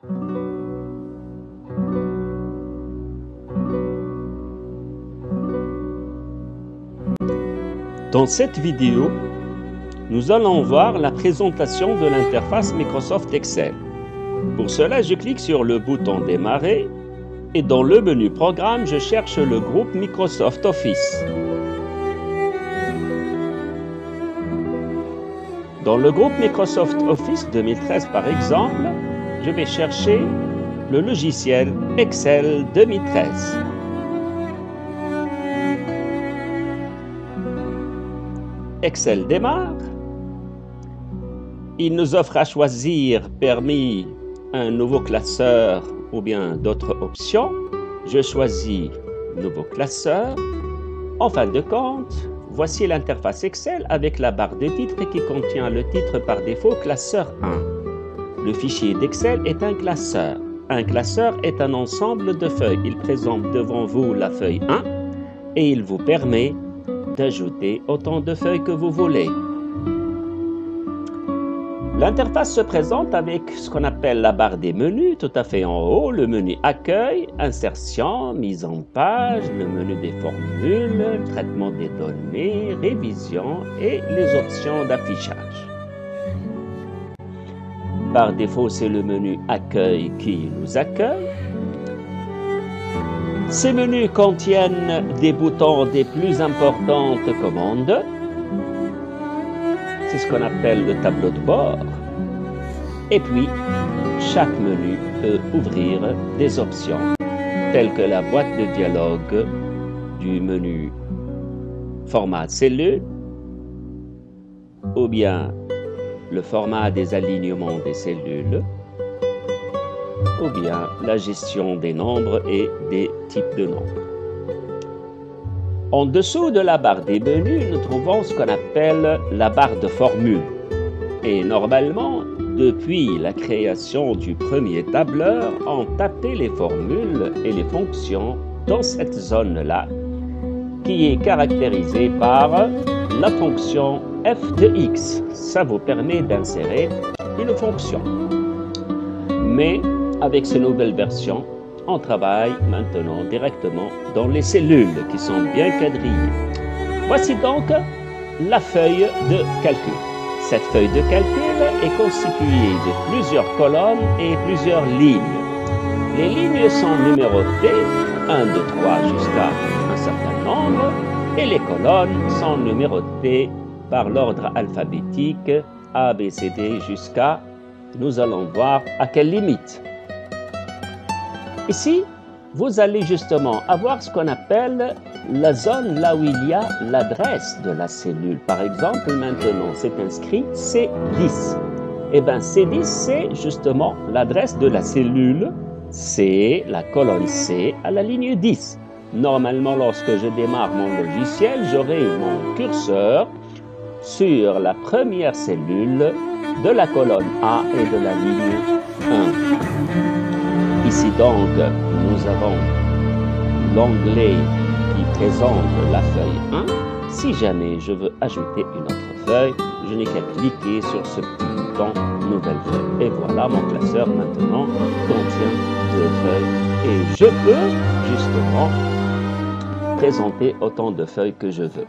Dans cette vidéo, nous allons voir la présentation de l'interface Microsoft Excel. Pour cela, je clique sur le bouton Démarrer et dans le menu Programme, je cherche le groupe Microsoft Office. Dans le groupe Microsoft Office 2013 par exemple, je vais chercher le logiciel Excel 2013. Excel démarre. Il nous offre à choisir parmi un nouveau classeur ou bien d'autres options. Je choisis nouveau classeur. En fin de compte, voici l'interface Excel avec la barre de titre qui contient le titre par défaut classeur 1. Le fichier d'Excel est un classeur. Un classeur est un ensemble de feuilles. Il présente devant vous la feuille 1 et il vous permet d'ajouter autant de feuilles que vous voulez. L'interface se présente avec ce qu'on appelle la barre des menus, tout à fait en haut, le menu Accueil, Insertion, Mise en page, le menu des formules, traitement des données, révision et les options d'affichage. Par défaut, c'est le menu Accueil qui nous accueille. Ces menus contiennent des boutons des plus importantes commandes. C'est ce qu'on appelle le tableau de bord. Et puis, chaque menu peut ouvrir des options, telles que la boîte de dialogue du menu format cellule, ou bien le format des alignements des cellules, ou bien la gestion des nombres et des types de nombres. En dessous de la barre des menus, nous trouvons ce qu'on appelle la barre de formules. Et normalement, depuis la création du premier tableur, on tapait les formules et les fonctions dans cette zone-là, qui est caractérisée par la fonction f de x. Ça vous permet d'insérer une fonction. Mais avec ces nouvelles versions, on travaille maintenant directement dans les cellules qui sont bien quadrillées. Voici donc la feuille de calcul. Cette feuille de calcul est constituée de plusieurs colonnes et plusieurs lignes. Les lignes sont numérotées 1, 2, 3 jusqu'à un certain nombre et les colonnes sont numérotées par l'ordre alphabétique A, B, C, D jusqu'à, nous allons voir à quelle limite. Ici, vous allez justement avoir ce qu'on appelle la zone là où il y a l'adresse de la cellule. Par exemple, maintenant, c'est inscrit C10. Eh bien, C10, c'est justement l'adresse de la cellule C, la colonne C, à la ligne 10. Normalement, lorsque je démarre mon logiciel, j'aurai mon curseur sur la première cellule de la colonne A et de la ligne 1. Ici donc, nous avons l'onglet qui présente la feuille 1. Si jamais je veux ajouter une autre feuille, je n'ai qu'à cliquer sur ce petit bouton Nouvelle feuille. Et voilà, mon classeur maintenant contient 2 feuilles. Et je peux justement présenter autant de feuilles que je veux.